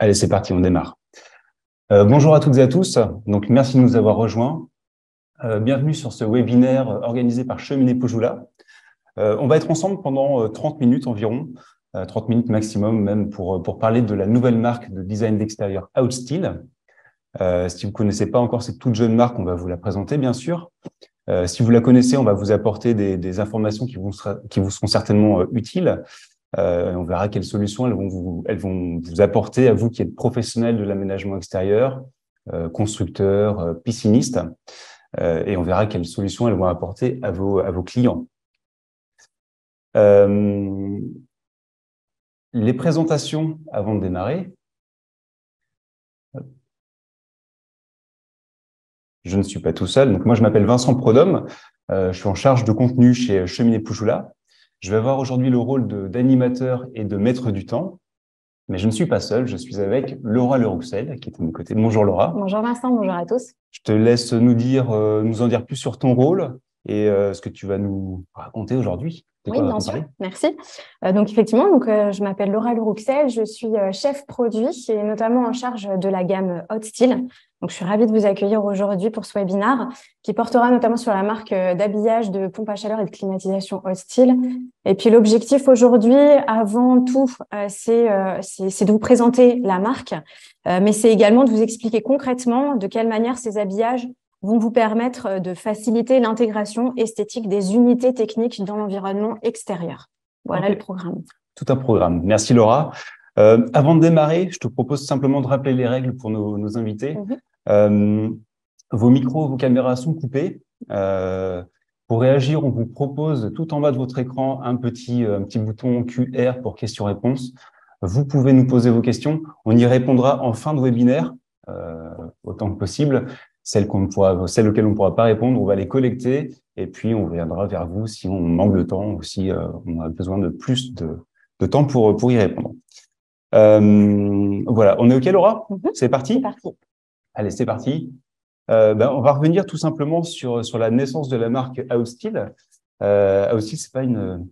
Allez, c'est parti, on démarre. Bonjour à toutes et à tous. Donc, merci de nous avoir rejoints. Bienvenue sur ce webinaire organisé par Cheminée Poujoula. On va être ensemble pendant 30 minutes environ, 30 minutes maximum même pour parler de la nouvelle marque de design d'extérieur Outstyle. Si vous ne connaissez pas encore cette toute jeune marque, on va vous la présenter bien sûr. Si vous la connaissez, on va vous apporter des informations qui vous seront certainement utiles. On verra quelles solutions elles vont vous apporter à vous qui êtes professionnel de l'aménagement extérieur, constructeur, pisciniste, et on verra quelles solutions elles vont apporter à vos clients. Les présentations avant de démarrer. Je ne suis pas tout seul. Donc moi, je m'appelle Vincent Prodhomme. Je suis en charge de contenu chez Cheminée Poujoula. Je vais avoir aujourd'hui le rôle d'animateur et de maître du temps. Mais je ne suis pas seul, je suis avec Laura Lerouxel, qui est à mes côtés. Bonjour Laura. Bonjour Vincent, bonjour à tous. Je te laisse nous en dire plus sur ton rôle et ce que tu vas nous raconter aujourd'hui. Oui, bien sûr, merci. Donc effectivement, je m'appelle Laura Lerouxel, je suis chef produit et notamment en charge de la gamme Outstyle. Donc je suis ravie de vous accueillir aujourd'hui pour ce webinaire qui portera notamment sur la marque d'habillage, de pompe à chaleur et de climatisation Outstyle. Et puis l'objectif aujourd'hui, avant tout, c'est de vous présenter la marque, mais c'est également de vous expliquer concrètement de quelle manière ces habillages vont vous permettre de faciliter l'intégration esthétique des unités techniques dans l'environnement extérieur. Voilà le programme. Tout un programme. Merci Laura. Avant de démarrer, je te propose simplement de rappeler les règles pour nos invités. Vos micros, vos caméras sont coupés. Pour réagir, on vous propose tout en bas de votre écran un petit bouton QR pour questions-réponses. Vous pouvez nous poser vos questions. On y répondra en fin de webinaire, autant que possible. Celles auxquelles on ne pourra pas répondre, on va les collecter et puis on reviendra vers vous si on manque de temps ou si on a besoin de plus de temps pour y répondre. Voilà, on est OK Laura? C'est parti? C'est parti. Allez, c'est parti. On va revenir tout simplement sur la naissance de la marque Outstyle. Outstyle, c'est pas une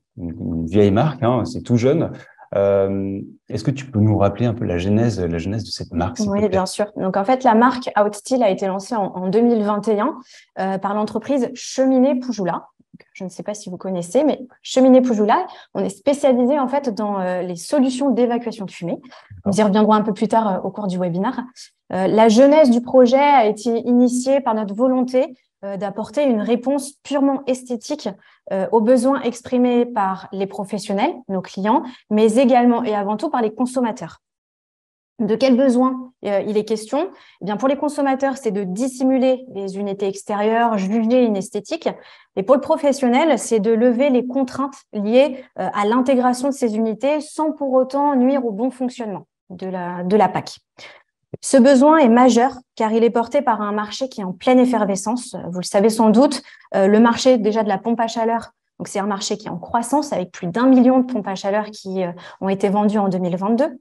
vieille marque, hein, c'est tout jeune. Est-ce que tu peux nous rappeler un peu la genèse de cette marque? Oui, bien sûr. Donc, en fait, la marque Outstyle a été lancée en 2021 par l'entreprise Cheminée Poujoula. Je ne sais pas si vous connaissez, mais Cheminée Poujoula, on est spécialisé en fait dans les solutions d'évacuation de fumée. Nous y reviendrons un peu plus tard au cours du webinaire. La genèse du projet a été initiée par notre volonté d'apporter une réponse purement esthétique aux besoins exprimés par les professionnels, nos clients, mais également et avant tout par les consommateurs. De quels besoins il est question? Eh bien, pour les consommateurs, c'est de dissimuler les unités extérieures, juger une esthétique. Et pour le professionnel, c'est de lever les contraintes liées à l'intégration de ces unités sans pour autant nuire au bon fonctionnement de la PAC. Ce besoin est majeur car il est porté par un marché qui est en pleine effervescence. Vous le savez sans doute, le marché déjà de la pompe à chaleur, donc c'est un marché qui est en croissance avec plus d'1 million de pompes à chaleur qui ont été vendues en 2022.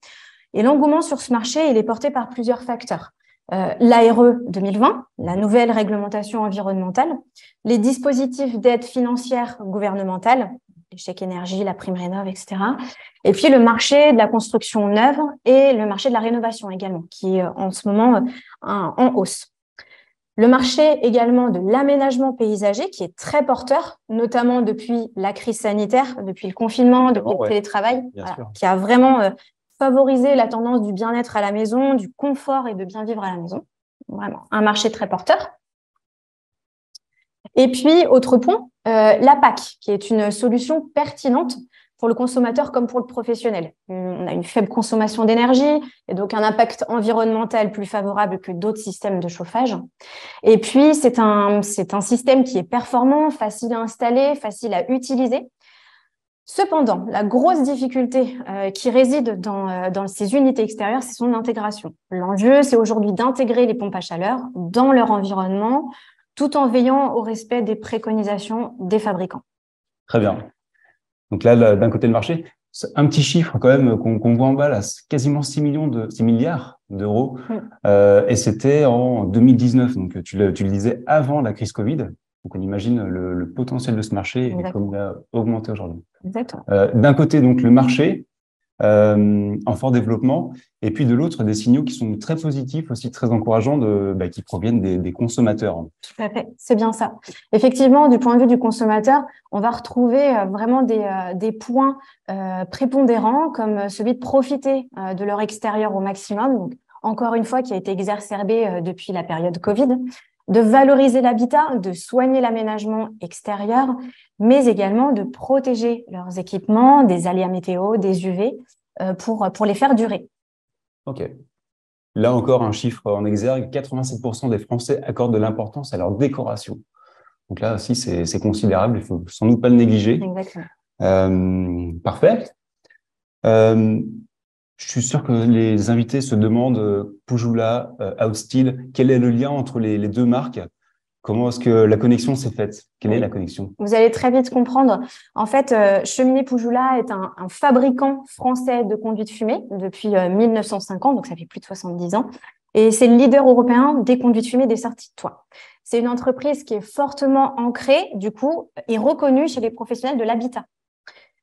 Et l'engouement sur ce marché, il est porté par plusieurs facteurs. L'ARE 2020, la nouvelle réglementation environnementale, les dispositifs d'aide financière gouvernementale, les chèques énergie, la prime rénov, etc. Et puis le marché de la construction neuve et le marché de la rénovation également, qui est en ce moment en hausse. Le marché également de l'aménagement paysager qui est très porteur, notamment depuis la crise sanitaire, depuis le confinement, depuis le télétravail, qui a vraiment favoriser la tendance du bien-être à la maison, du confort et de bien vivre à la maison. Vraiment, un marché très porteur. Et puis, autre point, la PAC, qui est une solution pertinente pour le consommateur comme pour le professionnel. On a une faible consommation d'énergie et donc un impact environnemental plus favorable que d'autres systèmes de chauffage. Et puis, c'est un système qui est performant, facile à installer, facile à utiliser. Cependant, la grosse difficulté qui réside dans ces unités extérieures, c'est son intégration. L'enjeu, c'est aujourd'hui d'intégrer les pompes à chaleur dans leur environnement, tout en veillant au respect des préconisations des fabricants. Très bien. Donc là, d'un côté le marché, un petit chiffre quand même qu'on voit en bas, là, quasiment 6 milliards d'euros. Et c'était en 2019, donc tu le disais avant la crise Covid. Donc on imagine le potentiel de ce marché et comme il a augmenté aujourd'hui. Exactement. D'un côté, donc le marché, en fort développement, et puis de l'autre, des signaux qui sont très positifs, aussi très encourageants, qui proviennent des consommateurs. Tout à fait, c'est bien ça. Effectivement, du point de vue du consommateur, on va retrouver vraiment des points prépondérants, comme celui de profiter de leur extérieur au maximum, donc, encore une fois, qui a été exacerbé depuis la période Covid, de valoriser l'habitat, de soigner l'aménagement extérieur, mais également de protéger leurs équipements des aléas météo, des UV, pour les faire durer. OK. Là encore, un chiffre en exergue, 87% des Français accordent de l'importance à leur décoration. Donc là aussi, c'est considérable, il ne faut sans doute pas le négliger. Exactement. Parfait. Je suis sûr que les invités se demandent, Poujoula, Outstyle, quel est le lien entre les deux marques? Comment est-ce que la connexion s'est faite? Quelle est la connexion? Vous allez très vite comprendre. En fait, Cheminée Poujoula est un fabricant français de conduits de fumée depuis 1950, donc ça fait plus de 70 ans. Et c'est le leader européen des conduits de fumée des sorties de toit. C'est une entreprise qui est fortement ancrée, du coup, et reconnue chez les professionnels de l'habitat.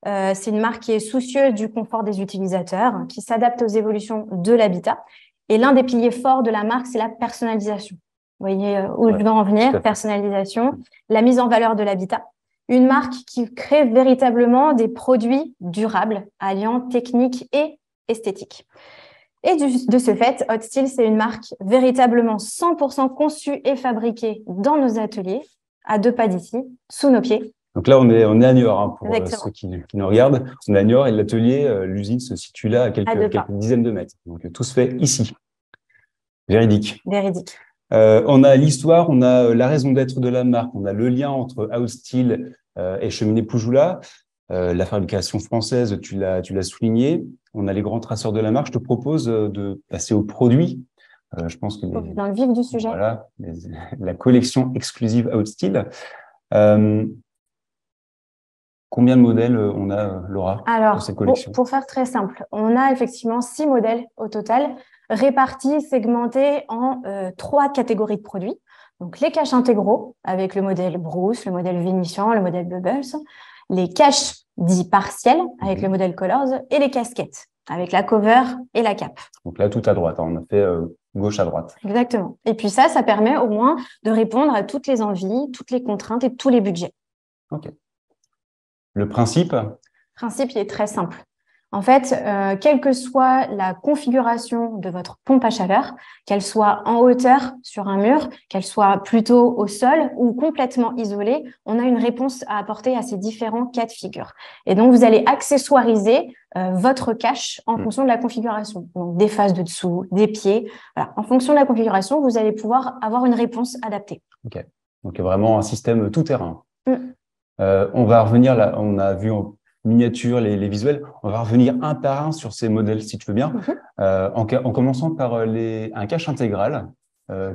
C'est une marque qui est soucieuse du confort des utilisateurs, qui s'adapte aux évolutions de l'habitat. Et l'un des piliers forts de la marque, c'est la personnalisation. Vous voyez où je veux en venir, personnalisation, la mise en valeur de l'habitat. Une marque qui crée véritablement des produits durables, alliant technique et esthétique. Et de ce fait, Outstyle, c'est une marque véritablement 100% conçue et fabriquée dans nos ateliers, à 2 pas d'ici, sous nos pieds. Donc là, on est à Niort, hein, pour ceux qui nous regardent. On est à Niort et l'atelier, l'usine se situe là à quelques dizaines de mètres. Donc tout se fait ici. Véridique. Véridique. On a l'histoire, on a la raison d'être de la marque, on a le lien entre Outstyle et Cheminée Poujoula, la fabrication française, tu l'as souligné. On a les grands traceurs de la marque. Je te propose de passer aux produits. Je pense que dans le vif du sujet. Voilà, la collection exclusive Outstyle. Combien de modèles on a, Laura, alors, pour cette collection? Pour faire très simple, on a effectivement 6 modèles au total, répartis, segmentés en 3 catégories de produits. Donc, les caches intégraux, avec le modèle Bruce, le modèle Vénitian, le modèle Bubbles, les caches dits partiels, avec le modèle Colors, et les casquettes, avec la cover et la cape. Donc là, tout à droite, hein, on a fait gauche à droite. Exactement. Et puis ça permet au moins de répondre à toutes les envies, toutes les contraintes et tous les budgets. OK. Le principe? Le principe, il est très simple. En fait, quelle que soit la configuration de votre pompe à chaleur, qu'elle soit en hauteur sur un mur, qu'elle soit plutôt au sol ou complètement isolée, on a une réponse à apporter à ces différents cas de figure. Et donc, vous allez accessoiriser votre cache en fonction de la configuration. Donc, des faces de dessous, des pieds. Voilà. En fonction de la configuration, vous allez pouvoir avoir une réponse adaptée. OK. Donc, vraiment un système tout-terrain. On va revenir là, on a vu en miniature les visuels, on va revenir un par un sur ces modèles, si tu veux bien, en commençant par un cache intégral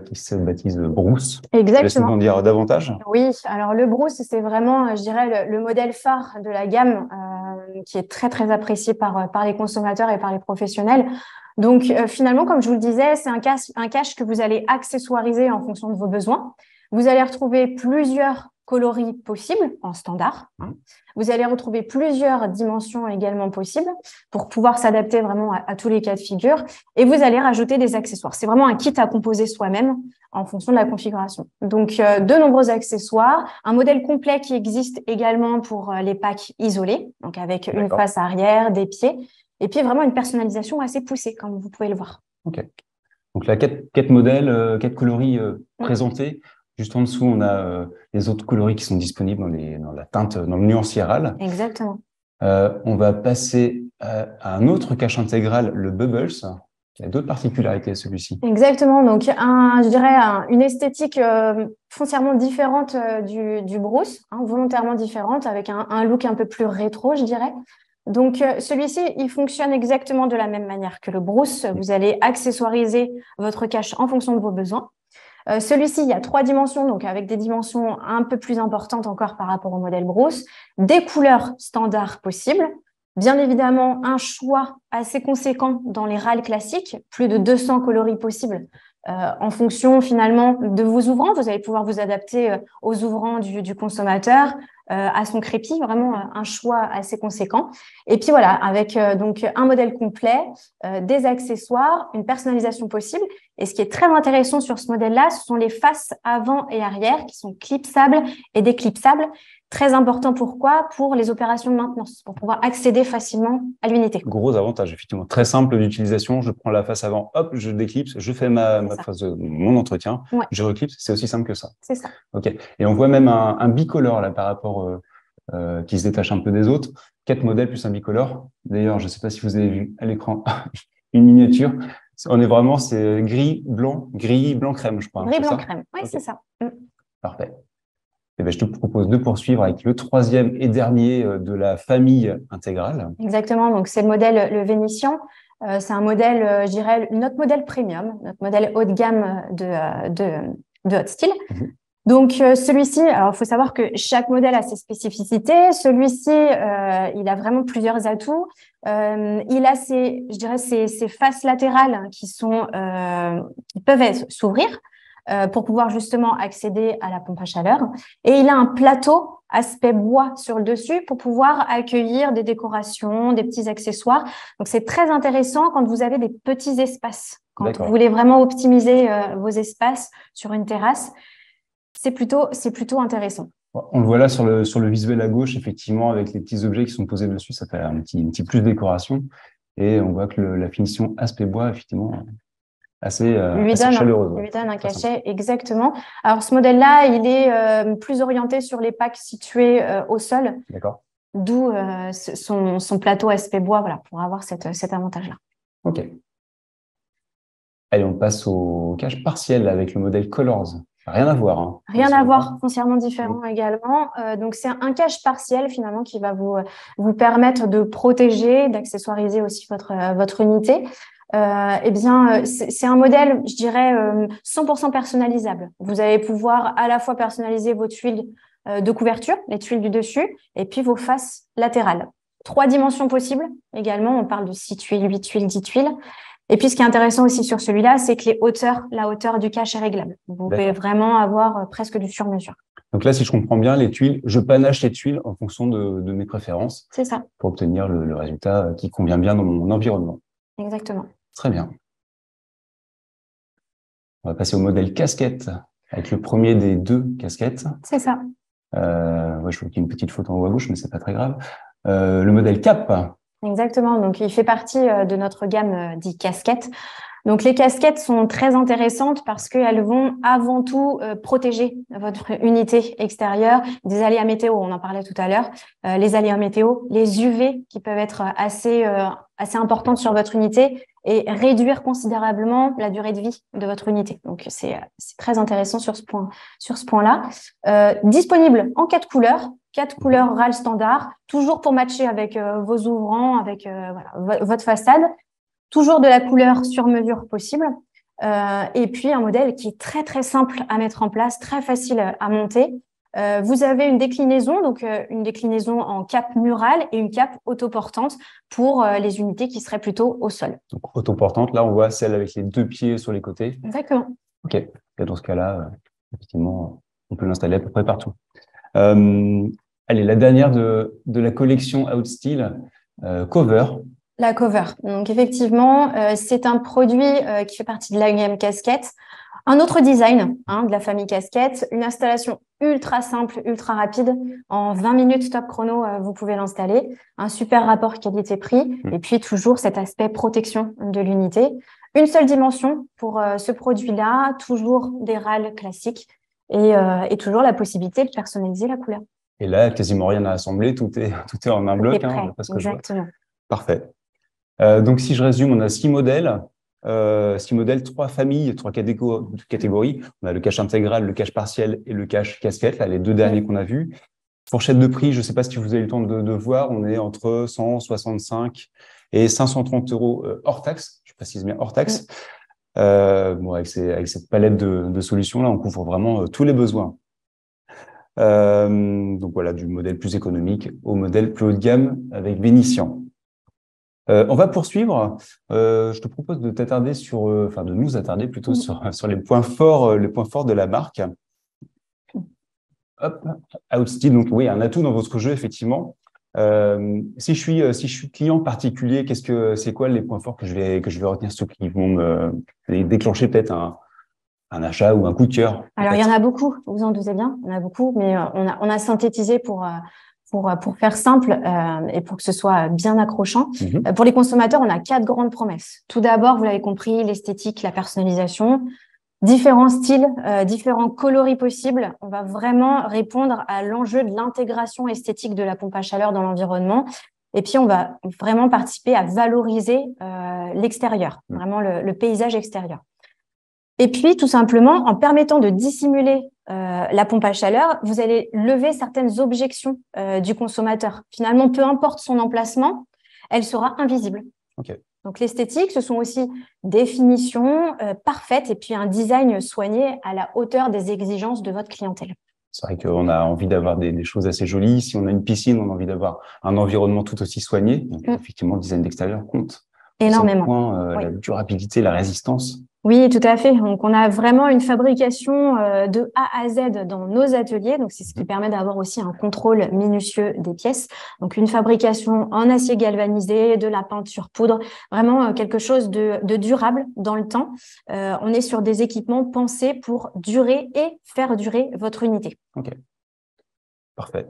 qui se baptise Bruce. Exactement. Laisse-nous en dire davantage. Oui, alors le Bruce, c'est vraiment, je dirais, le modèle phare de la gamme qui est très, très apprécié par les consommateurs et par les professionnels. Donc, finalement, comme je vous le disais, c'est un cache que vous allez accessoiriser en fonction de vos besoins. Vous allez retrouver plusieurs coloris possibles en standard. Vous allez retrouver plusieurs dimensions également possibles pour pouvoir s'adapter vraiment à tous les cas de figure. Et vous allez rajouter des accessoires. C'est vraiment un kit à composer soi-même en fonction de la configuration. Donc, de nombreux accessoires. Un modèle complet qui existe également pour les packs isolés, donc avec une face arrière, des pieds. Et puis, vraiment une personnalisation assez poussée, comme vous pouvez le voir. OK. Donc là, 4 modèles, 4 coloris présentés. Juste en dessous, on a les autres coloris qui sont disponibles dans la teinte, dans le nuanciéral. Exactement. On va passer à un autre cache intégral, le Bubbles, qui a d'autres particularités, celui-ci. Exactement. Donc, je dirais une esthétique foncièrement différente du Bruce, volontairement différente, avec un look un peu plus rétro, je dirais. Donc, celui-ci, il fonctionne exactement de la même manière que le Bruce. Vous allez accessoiriser votre cache en fonction de vos besoins. Celui-ci, il y a 3 dimensions, donc avec des dimensions un peu plus importantes encore par rapport au modèle Bruce, des couleurs standards possibles, bien évidemment un choix assez conséquent dans les râles classiques, plus de 200 coloris possibles en fonction finalement de vos ouvrants. Vous allez pouvoir vous adapter aux ouvrants du consommateur, à son crépi, vraiment un choix assez conséquent. Et puis voilà, avec donc un modèle complet, des accessoires, une personnalisation possible. Et ce qui est très intéressant sur ce modèle-là, ce sont les faces avant et arrière qui sont clipsables et déclipsables. Très important, pourquoi? Pour les opérations de maintenance, pour pouvoir accéder facilement à l'unité. Gros avantage, effectivement. Très simple d'utilisation. Je prends la face avant, hop, je déclipse, je fais ma phase de mon entretien, je reclipse. C'est aussi simple que ça. C'est ça. OK. Et on voit même un bicolore là par rapport qui se détache un peu des autres. 4 modèles plus un bicolore. D'ailleurs, je ne sais pas si vous avez vu à l'écran une miniature. On est vraiment, c'est gris, blanc, crème, je crois. Gris, blanc, crème. Oui, okay. C'est ça. Parfait. Et bien, je te propose de poursuivre avec le troisième et dernier de la famille intégrale. Exactement. Donc, c'est le modèle le Vénitien. C'est un modèle, je dirais, notre modèle premium, notre modèle haut de gamme de Hot Steel. Donc, celui-ci, alors il faut savoir que chaque modèle a ses spécificités. Celui-ci, il a vraiment plusieurs atouts. Il a ses faces latérales qui peuvent s'ouvrir pour pouvoir justement accéder à la pompe à chaleur. Et il a un plateau aspect bois sur le dessus pour pouvoir accueillir des décorations, des petits accessoires. Donc, c'est très intéressant quand vous avez des petits espaces, quand vous voulez vraiment optimiser vos espaces sur une terrasse. C'est plutôt intéressant. On le voit là sur le visuel à gauche, effectivement, avec les petits objets qui sont posés dessus, ça fait un petit plus de décoration. Et on voit que la finition aspect bois, effectivement, assez chaleureuse. Lui donne un cachet, exactement. Alors, ce modèle-là, il est plus orienté sur les packs situés au sol. D'accord. D'où son plateau aspect bois, voilà, pour avoir cet avantage-là. OK. Allez, on passe au cache partiel avec le modèle Colors. Rien à voir. Hein. Rien à voir, foncièrement différent également. Donc, c'est un cache partiel finalement qui va vous permettre de protéger, d'accessoiriser aussi votre unité. Eh bien, c'est un modèle, je dirais, 100% personnalisable. Vous allez pouvoir à la fois personnaliser vos tuiles de couverture, les tuiles du dessus, et puis vos faces latérales. 3 dimensions possibles également. On parle de 6 tuiles, 8 tuiles, 10 tuiles. Et puis, ce qui est intéressant aussi sur celui-là, c'est que la hauteur du cache est réglable. Vous pouvez vraiment avoir presque du sur-mesure. Donc là, si je comprends bien, les tuiles, je panache les tuiles en fonction de mes préférences. C'est ça. Pour obtenir le résultat qui convient bien dans mon environnement. Exactement. Très bien. On va passer au modèle casquette, avec le premier des 2 casquettes. C'est ça. Je vois qu'il y a une petite faute en haut à gauche, mais c'est pas très grave. Le modèle cap. Exactement. Donc, il fait partie de notre gamme dit casquette. Donc, les casquettes sont très intéressantes parce qu'elles vont avant tout protéger votre unité extérieure des aléas météo. On en parlait tout à l'heure. Les aléas météo, les UV qui peuvent être assez importantes sur votre unité et réduire considérablement la durée de vie de votre unité. Donc, c'est très intéressant sur ce point-là. Disponible en 4 couleurs. 4 couleurs RAL standard, toujours pour matcher avec vos ouvrants, avec votre façade. Toujours de la couleur sur mesure possible. Et puis, un modèle qui est très, très simple à mettre en place, très facile à monter. Vous avez une déclinaison, donc une déclinaison en cape murale et une cape autoportante pour les unités qui seraient plutôt au sol. Donc, autoportante, là, on voit celle avec les 2 pieds sur les côtés. Exactement. OK. Et dans ce cas-là, effectivement, on peut l'installer à peu près partout. Allez, la dernière de la collection Outsteel, Cover. La Cover. Donc, effectivement, c'est un produit qui fait partie de la gamme casquette. Un autre design de la famille casquette, une installation ultra simple, ultra rapide. En 20 minutes top chrono, vous pouvez l'installer. Un super rapport qualité-prix. Et puis, toujours cet aspect protection de l'unité. Une seule dimension pour ce produit-là, toujours des râles classiques et toujours la possibilité de personnaliser la couleur. Et là, quasiment rien à assembler, tout est en un bloc. Prêt, exactement. Parfait. Donc, si je résume, on a 6 modèles. 6 modèles, 3 familles, 3 catégories. On a le cache intégral, le cache partiel et le cache casquette, là, les 2 derniers qu'on a vus. Fourchette de prix, je ne sais pas si vous avez eu le temps de voir, on est entre 165 et 530 € hors taxe. Je précise bien hors taxe. Avec cette palette de solutions, là, on couvre vraiment tous les besoins. Donc voilà, du modèle plus économique au modèle plus haut de gamme avec Vénitien. On va poursuivre. Je te propose de t'attarder de nous attarder plutôt sur les points forts de la marque. Hop, Outstyle, donc oui, un atout dans votre jeu, effectivement. Si je suis client particulier, c'est quoi les points forts que je vais retenir, ceux qui vont me déclencher peut-être un achat ou un coup de cœur? Alors, il y en a beaucoup, vous en doutez bien, il y en a beaucoup, mais on a synthétisé pour faire simple et pour que ce soit bien accrochant. Pour les consommateurs, on a 4 grandes promesses. Tout d'abord, vous l'avez compris, l'esthétique, la personnalisation, différents styles, différents coloris possibles. On va vraiment répondre à l'enjeu de l'intégration esthétique de la pompe à chaleur dans l'environnement. Et puis, on va vraiment participer à valoriser l'extérieur, vraiment le paysage extérieur. Et puis, tout simplement, en permettant de dissimuler la pompe à chaleur, vous allez lever certaines objections du consommateur. Finalement, peu importe son emplacement, elle sera invisible. Okay. Donc, l'esthétique, ce sont aussi des finitions parfaites et puis un design soigné à la hauteur des exigences de votre clientèle. C'est vrai qu'on a envie d'avoir des choses assez jolies. Si on a une piscine, on a envie d'avoir un environnement tout aussi soigné. Donc, effectivement, le design d'extérieur compte. Énormément. Point, oui. La durabilité, la résistance. Oui, tout à fait. Donc, on a vraiment une fabrication de A à Z dans nos ateliers. Donc, c'est ce qui permet d'avoir aussi un contrôle minutieux des pièces. Donc, une fabrication en acier galvanisé, de la peinture poudre, vraiment quelque chose de durable dans le temps. On est sur des équipements pensés pour durer et faire durer votre unité. OK. Parfait.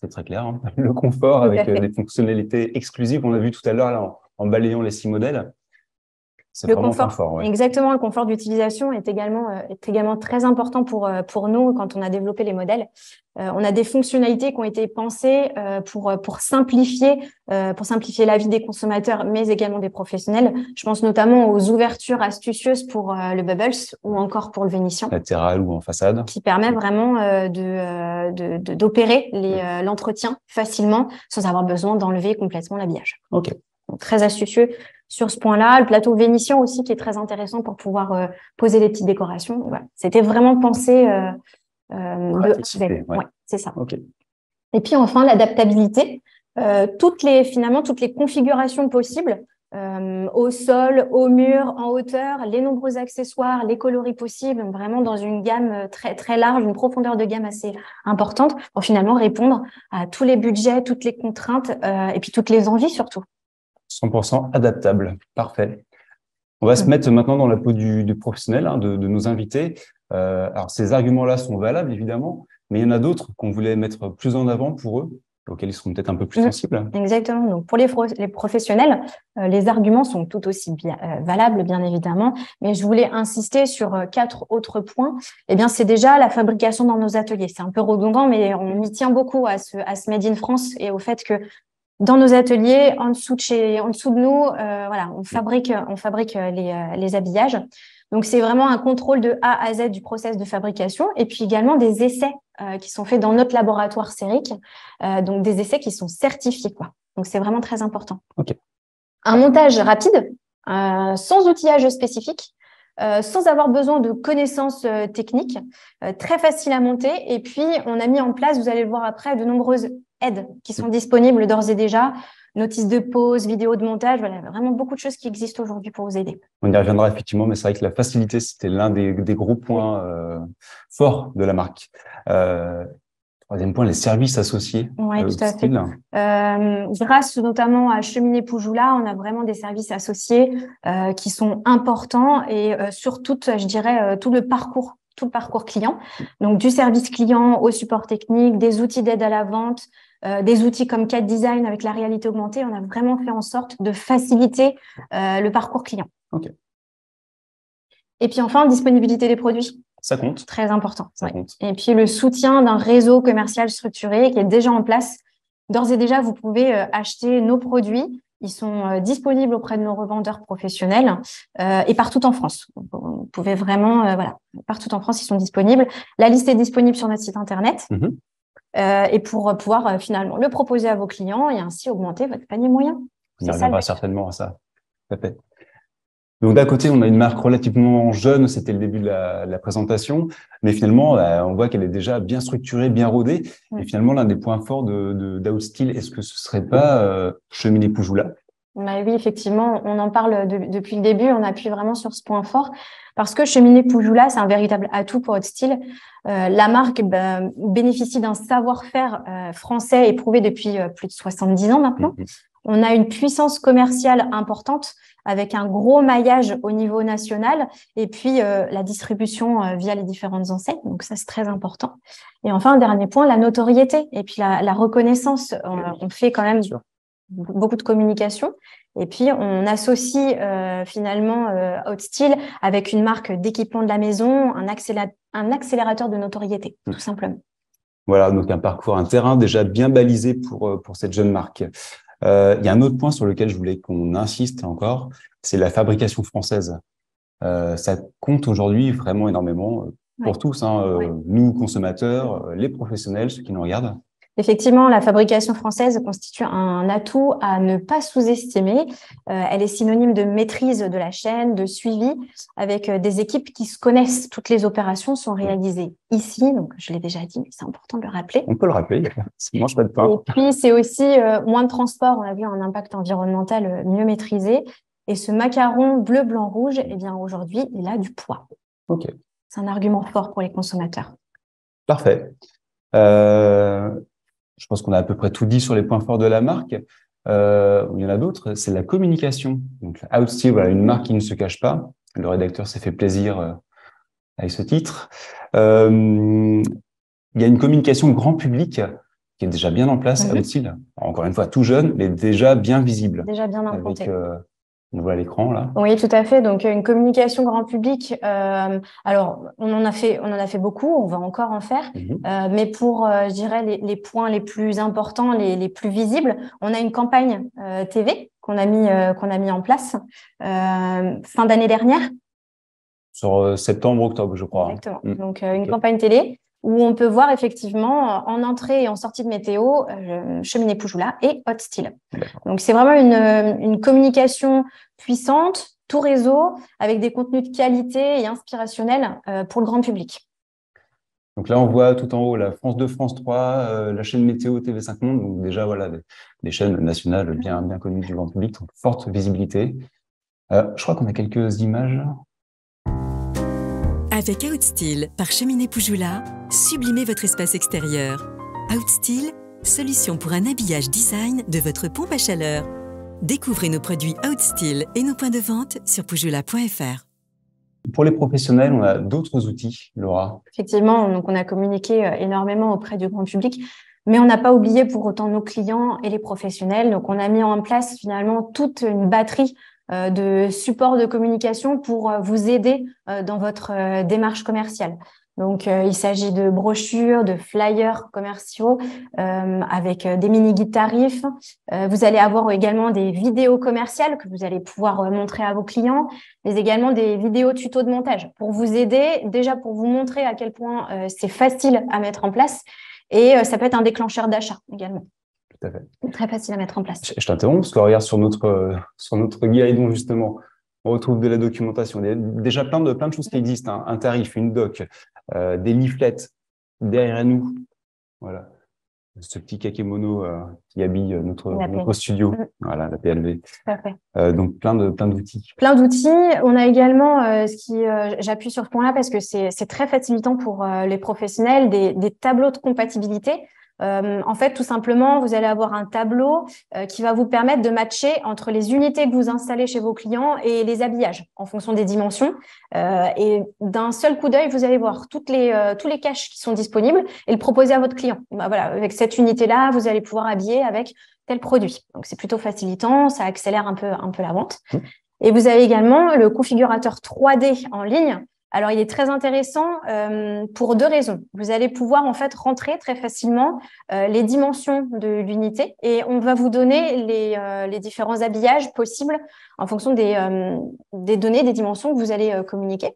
C'est très clair. Hein. Le confort avec des fonctionnalités exclusives. On l'a vu tout à l'heure là en balayant les 6 modèles. C'est le vraiment confort, fort, ouais. Exactement, le confort d'utilisation est également très important pour nous quand on a développé les modèles. On a des fonctionnalités qui ont été pensées pour simplifier la vie des consommateurs, mais également des professionnels. Je pense notamment aux ouvertures astucieuses pour le Bubbles ou encore pour le Vénitien. Latéral ou en façade. Qui permet vraiment d'opérer l'entretien facilement sans avoir besoin d'enlever complètement l'habillage. OK. Donc, très astucieux sur ce point-là. Le plateau vénitien aussi qui est très intéressant pour pouvoir poser les petites décorations. Voilà. C'était vraiment pensé ouais. C'est ça. Okay. Et puis enfin, l'adaptabilité. Toutes les configurations possibles au sol, au mur, en hauteur, les nombreux accessoires, les coloris possibles, vraiment dans une gamme très, très large, une profondeur de gamme assez importante pour finalement répondre à tous les budgets, toutes les contraintes et puis toutes les envies surtout. 100% adaptable. Parfait. On va se mettre maintenant dans la peau du professionnel, hein, de nos invités. Alors, ces arguments-là sont valables, évidemment, mais il y en a d'autres qu'on voulait mettre plus en avant pour eux, auxquels ils seront peut-être un peu plus sensibles. Exactement. Donc, pour les professionnels, les arguments sont tout aussi valables, bien évidemment, mais je voulais insister sur 4 autres points. Eh bien, c'est déjà la fabrication dans nos ateliers. C'est un peu redondant, mais on y tient beaucoup à ce Made in France et au fait que dans nos ateliers, en dessous de nous, voilà, on fabrique les habillages. Donc, c'est vraiment un contrôle de A à Z du process de fabrication et puis également des essais qui sont faits dans notre laboratoire sérique, donc des essais qui sont certifiés, quoi. Donc, c'est vraiment très important. Okay. Un montage rapide, sans outillage spécifique, sans avoir besoin de connaissances techniques, très facile à monter. Et puis, on a mis en place, vous allez le voir après, de nombreuses aides qui sont disponibles d'ores et déjà. Notices de pause, vidéos de montage, voilà, vraiment beaucoup de choses qui existent aujourd'hui pour vous aider. On y reviendra effectivement, mais c'est vrai que la facilité, c'était l'un des gros points forts de la marque. Troisième point, les services associés. Oui, tout à fait. Grâce notamment à Cheminée Poujoula, on a vraiment des services associés qui sont importants et sur je dirais, tout le parcours client. Donc, du service client au support technique, des outils d'aide à la vente, des outils comme CAD Design avec la réalité augmentée. On a vraiment fait en sorte de faciliter le parcours client. Okay. Et puis enfin, disponibilité des produits. Ça compte. Très important. Ça compte. Et puis, le soutien d'un réseau commercial structuré qui est déjà en place. D'ores et déjà, vous pouvez acheter nos produits. Ils sont disponibles auprès de nos revendeurs professionnels et partout en France. Vous pouvez vraiment, partout en France, ils sont disponibles. La liste est disponible sur notre site internet et pour pouvoir finalement le proposer à vos clients et ainsi augmenter votre panier moyen. On y reviendra certainement à ça. Tout à fait. Donc d'un côté, on a une marque relativement jeune, c'était le début de la présentation, mais finalement, on voit qu'elle est déjà bien structurée, bien rodée. Et finalement, l'un des points forts d'Outstyle, est-ce que ce serait pas Cheminée Poujoula? Bah oui, effectivement, on en parle depuis le début, on appuie vraiment sur ce point fort parce que Cheminée Poujoula, c'est un véritable atout pour Haute Style. La marque bénéficie d'un savoir-faire français éprouvé depuis plus de 70 ans maintenant. On a une puissance commerciale importante avec un gros maillage au niveau national et puis la distribution via les différentes enseignes. Donc ça, c'est très important. Et enfin, un dernier point, la notoriété et puis la reconnaissance. On fait quand même beaucoup de communication. Et puis, on associe finalement Haute Style avec une marque d'équipement de la maison, un accélérateur de notoriété, tout simplement. Voilà, donc un terrain déjà bien balisé pour cette jeune marque. Il y a un autre point sur lequel je voulais qu'on insiste encore, c'est la fabrication française. Ça compte aujourd'hui vraiment énormément pour tous, nous consommateurs, les professionnels, ceux qui nous regardent. Effectivement, la fabrication française constitue un atout à ne pas sous-estimer. Elle est synonyme de maîtrise de la chaîne, de suivi, avec des équipes qui se connaissent. Toutes les opérations sont réalisées ici, donc je l'ai déjà dit, mais c'est important de le rappeler. On peut le rappeler, ça ne mange pas de pain. Et puis, c'est aussi moins de transport, on a vu un impact environnemental mieux maîtrisé. Et ce macaron bleu, blanc, rouge, eh bien aujourd'hui, il a du poids. Ok. C'est un argument fort pour les consommateurs. Parfait. Je pense qu'on a à peu près tout dit sur les points forts de la marque. Il y en a d'autres, c'est la communication. Donc, Haute Style, voilà, une marque qui ne se cache pas. Le rédacteur s'est fait plaisir avec ce titre. Il y a une communication grand public qui est déjà bien en place à Haute Style. Encore une fois, tout jeune, mais déjà bien visible. Déjà bien implanté. Avec, on voit à l'écran là. Oui, tout à fait. Donc une communication grand public. Alors on en a fait beaucoup. On va encore en faire. Mais pour, je dirais les points les plus importants, les plus visibles, on a une campagne TV qu'on a mis en place fin d'année dernière. Sur septembre-octobre, je crois. Exactement. Donc une campagne télé où on peut voir effectivement en entrée et en sortie de météo Cheminée Poujoula et Haute Style. Donc c'est vraiment une communication puissante, tout réseau, avec des contenus de qualité et inspirationnels pour le grand public. Donc là, on voit tout en haut la France 2, France 3, la chaîne météo TV5 Monde. Donc déjà, voilà, des chaînes nationales bien connues du grand public, donc forte visibilité. Je crois qu'on a quelques images. Avec Haute Style par Cheminée Poujoula, sublimez votre espace extérieur. Haute Style, solution pour un habillage design de votre pompe à chaleur. Découvrez nos produits Haute Style et nos points de vente sur poujoula.fr. Pour les professionnels, on a d'autres outils, Laura. Effectivement, donc on a communiqué énormément auprès du grand public, mais on n'a pas oublié pour autant nos clients et les professionnels. Donc on a mis en place finalement toute une batterie de supports de communication pour vous aider dans votre démarche commerciale. Donc, il s'agit de brochures, de flyers commerciaux avec des mini-guides tarifs. Vous allez avoir également des vidéos commerciales que vous allez pouvoir montrer à vos clients, mais également des vidéos tutos de montage pour vous aider, déjà pour vous montrer à quel point c'est facile à mettre en place et ça peut être un déclencheur d'achat également. Tout à fait. Très facile à mettre en place. Je t'interromps parce que regarde sur notre guidon justement, on retrouve de la documentation. Il y a déjà plein de choses qui existent, un tarif, une doc, des leaflets derrière nous. Voilà, ce petit kakémono qui habille notre studio. Voilà, la PLV. Parfait. Donc plein d'outils. Plein d'outils. On a également j'appuie sur ce point-là parce que c'est très facilitant pour les professionnels, des tableaux de compatibilité. En fait, tout simplement, vous allez avoir un tableau qui va vous permettre de matcher entre les unités que vous installez chez vos clients et les habillages en fonction des dimensions. Et d'un seul coup d'œil, vous allez voir tous les caches qui sont disponibles et le proposer à votre client. Bah, voilà, avec cette unité-là, vous allez pouvoir habiller avec tel produit. Donc, c'est plutôt facilitant, ça accélère un peu la vente. Et vous avez également le configurateur 3D en ligne. Alors, il est très intéressant pour deux raisons. Vous allez pouvoir en fait rentrer très facilement les dimensions de l'unité et on va vous donner les différents habillages possibles en fonction des données, des dimensions que vous allez communiquer.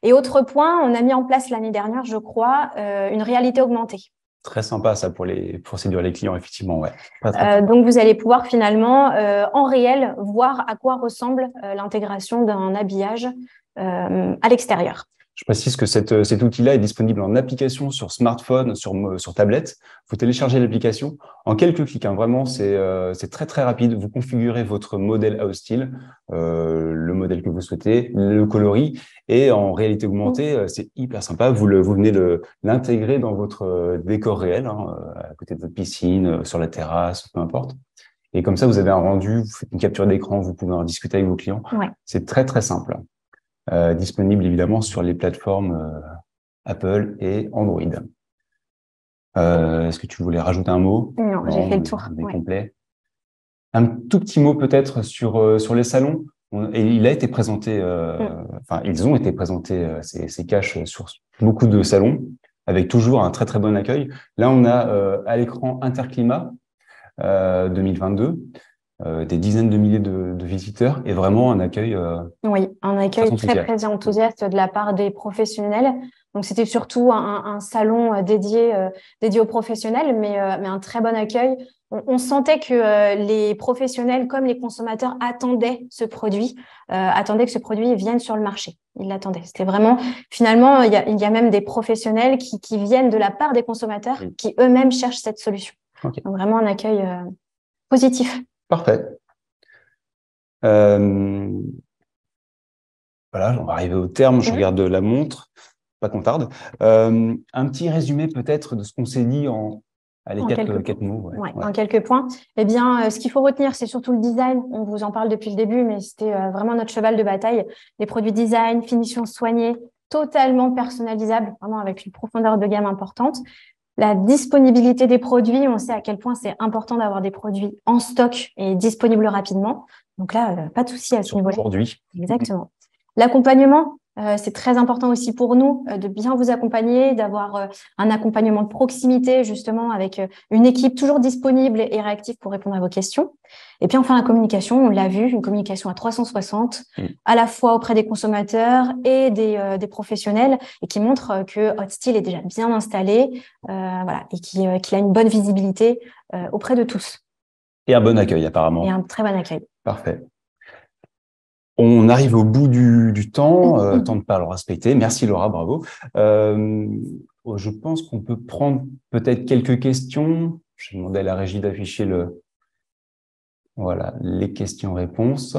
Et autre point, on a mis en place l'année dernière, je crois, une réalité augmentée. Très sympa ça pour séduire les clients, effectivement. Ouais. Donc, vous allez pouvoir finalement en réel voir à quoi ressemble l'intégration d'un habillage à l'extérieur. Je précise que cet outil-là est disponible en application sur smartphone, sur tablette. Vous téléchargez l'application en quelques clics. Hein. Vraiment, c'est très, très rapide. Vous configurez votre modèle House Style, le modèle que vous souhaitez, le coloris. Et en réalité augmentée, c'est hyper sympa. Vous venez l'intégrer dans votre décor réel, hein, à côté de votre piscine, sur la terrasse, peu importe. Et comme ça, vous avez un rendu, vous faites une capture d'écran, vous pouvez en discuter avec vos clients. Ouais. C'est très, très simple. Disponible évidemment sur les plateformes Apple et Android. Est-ce que tu voulais rajouter un mot? Non, j'ai fait le tour. On est complet. Un tout petit mot peut-être sur les salons. Et il a été présenté, enfin ils ont été présentés ces caches sur beaucoup de salons, avec toujours un très très bon accueil. Là, on a à l'écran Interclimat 2022. Des dizaines de milliers de visiteurs et vraiment un accueil. Oui, un accueil très enthousiaste de la part des professionnels. Donc, c'était surtout un salon dédié aux professionnels, mais un très bon accueil. On sentait que les professionnels comme les consommateurs attendaient ce produit, attendaient que ce produit vienne sur le marché. Ils l'attendaient. C'était vraiment, finalement, il y a même des professionnels qui viennent de la part des consommateurs qui eux-mêmes cherchent cette solution. Okay. Donc, vraiment un accueil positif. Parfait. Voilà, on va arriver au terme. Je regarde la montre, pas qu'on tarde. Un petit résumé peut-être de ce qu'on s'est dit en quelques mots. En quelques points. Eh bien, ce qu'il faut retenir, c'est surtout le design. On vous en parle depuis le début, mais c'était vraiment notre cheval de bataille. Les produits design, finition soignée, totalement personnalisables, vraiment avec une profondeur de gamme importante. La disponibilité des produits, on sait à quel point c'est important d'avoir des produits en stock et disponibles rapidement. Donc là, pas de souci à ce niveau-là. Aujourd'hui. Exactement. L'accompagnement, c'est très important aussi pour nous de bien vous accompagner, d'avoir un accompagnement de proximité justement avec une équipe toujours disponible et réactive pour répondre à vos questions. Et puis enfin, la communication, on l'a vu, une communication à 360, à la fois auprès des consommateurs et des professionnels et qui montre que Hot Style est déjà bien installé voilà, et qu'il a une bonne visibilité auprès de tous. Et un bon accueil apparemment. Et un très bon accueil. Parfait. On arrive au bout du temps, temps de pas le respecter. Merci Laura, bravo. Je pense qu'on peut prendre peut-être quelques questions. Je vais demander à la régie d'afficher les questions-réponses.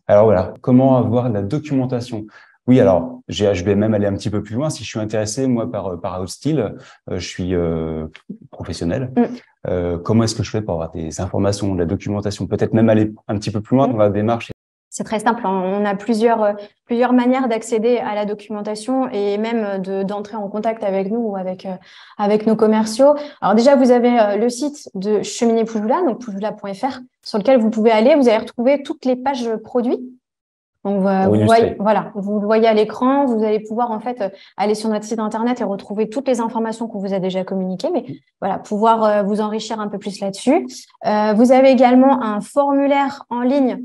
Alors voilà, comment avoir la documentation? Oui, alors je vais même aller un petit peu plus loin. Si je suis intéressé, moi, par Hot Style, je suis professionnel. Comment est-ce que je fais pour avoir des informations, de la documentation? Peut-être même aller un petit peu plus loin dans la démarche. C'est très simple. On a plusieurs manières d'accéder à la documentation et même d'entrer en contact avec nous ou avec nos commerciaux. Alors déjà, vous avez le site de Cheminée Poujoula, donc poujoula.fr, sur lequel vous pouvez aller. Vous allez retrouver toutes les pages produits. Donc, vous le voyez à l'écran, vous allez pouvoir en fait aller sur notre site internet et retrouver toutes les informations qu'on vous a déjà communiquées, mais voilà, pouvoir vous enrichir un peu plus là-dessus. Vous avez également un formulaire en ligne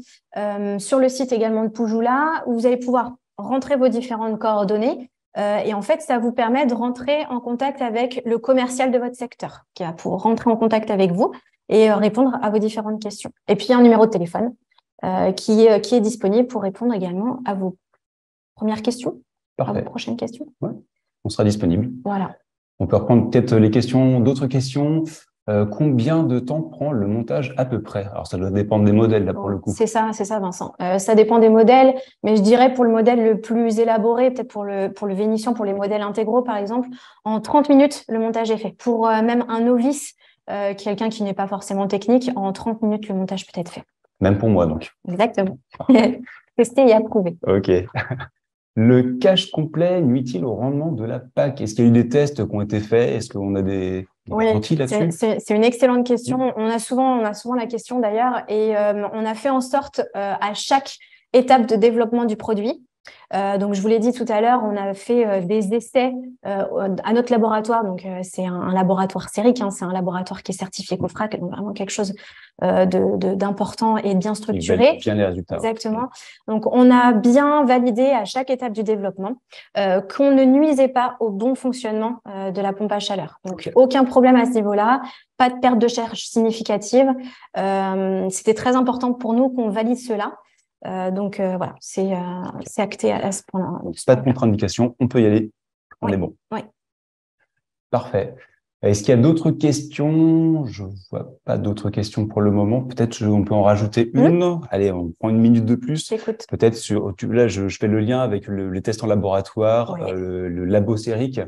sur le site également de Poujoula où vous allez pouvoir rentrer vos différentes coordonnées et en fait, ça vous permet de rentrer en contact avec le commercial de votre secteur qui va pour rentrer en contact avec vous et répondre à vos différentes questions. Et puis, un numéro de téléphone. Qui est disponible pour répondre également à vos premières questions, à vos prochaines questions. Ouais. On sera disponible. Voilà. On peut reprendre peut-être d'autres questions. Combien de temps prend le montage à peu près? Alors, ça doit dépendre des modèles, là, pour le coup. C'est ça, Vincent. Ça dépend des modèles, mais je dirais pour le modèle le plus élaboré, peut-être pour le Vénitien, pour les modèles intégraux, par exemple, en 30 minutes, le montage est fait. Pour même un novice, quelqu'un qui n'est pas forcément technique, en 30 minutes, le montage peut être fait. Même pour moi, donc. Exactement. Testé et approuvé. OK. Le cache complet nuit-il au rendement de la PAC? Est-ce qu'il y a eu des tests qui ont été faits? Est-ce qu'on a des garanties là-dessus? C'est une excellente question. On a souvent la question d'ailleurs et on a fait en sorte à chaque étape de développement du produit. Donc, je vous l'ai dit tout à l'heure, on a fait des essais à notre laboratoire. Donc, c'est un laboratoire sérique, hein, c'est un laboratoire qui est certifié COFRAC, donc vraiment quelque chose d'important et bien structuré. Bien les résultats. Exactement. Donc, on a bien validé à chaque étape du développement qu'on ne nuisait pas au bon fonctionnement de la pompe à chaleur. Donc, aucun problème à ce niveau-là, pas de perte de charge significative. C'était très important pour nous qu'on valide cela. Donc, voilà, c'est acté à ce point-là. Pas de contre-indication, on peut y aller. On est bon. Oui. Parfait. Est-ce qu'il y a d'autres questions? Je ne vois pas d'autres questions pour le moment. Peut-être on peut en rajouter une. Allez, on prend une minute de plus. J'écoute. Peut-être là, je fais le lien avec les tests en laboratoire, le labo sérique.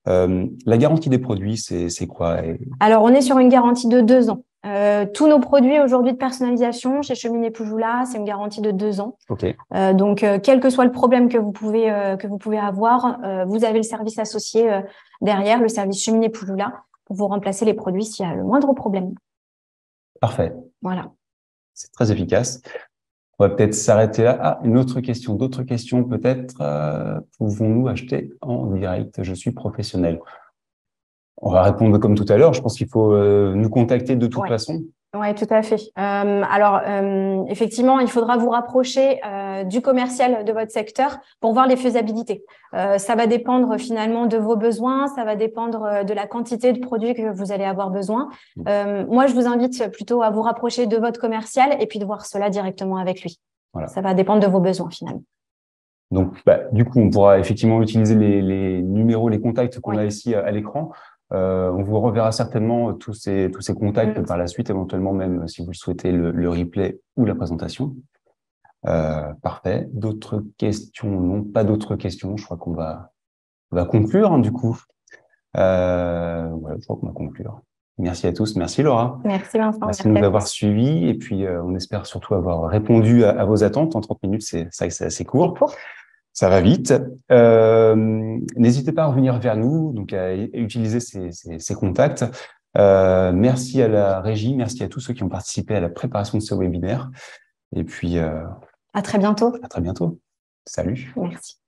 La garantie des produits, c'est quoi? Alors, on est sur une garantie de 2 ans. Tous nos produits aujourd'hui de personnalisation chez Cheminée Poujoula, c'est une garantie de 2 ans. Okay. Donc, quel que soit le problème que vous pouvez avoir, vous avez le service associé derrière, le service Cheminée Poujoula, pour vous remplacer les produits s'il y a le moindre problème. Parfait. Voilà. C'est très efficace. On va peut-être s'arrêter là. Ah, une autre question. D'autres questions peut-être. Pouvons-nous acheter en direct? Je suis professionnel. On va répondre comme tout à l'heure. Je pense qu'il faut nous contacter de toute façon. Oui, tout à fait. Alors, effectivement, il faudra vous rapprocher du commercial de votre secteur pour voir les faisabilités. Ça va dépendre finalement de vos besoins, ça va dépendre de la quantité de produits que vous allez avoir besoin. Moi, je vous invite plutôt à vous rapprocher de votre commercial et puis de voir cela directement avec lui. Voilà. Ça va dépendre de vos besoins finalement. Donc, du coup, on pourra effectivement utiliser les numéros, les contacts qu'on a ici à l'écran. On vous reverra certainement tous ces contacts par la suite, éventuellement même si vous le souhaitez, le replay ou la présentation. Parfait. D'autres questions? Non, pas d'autres questions. Je crois qu'on va conclure du coup. Voilà, je crois qu'on va conclure. Merci à tous. Merci Laura. Merci Vincent. Merci de nous avoir suivis et puis on espère surtout avoir répondu à vos attentes. En 30 minutes, c'est assez court. Ça va vite. N'hésitez pas à revenir vers nous, donc à utiliser ces contacts. Merci à la régie, merci à tous ceux qui ont participé à la préparation de ce webinaire. Et puis, à très bientôt. À très bientôt. Salut. Merci.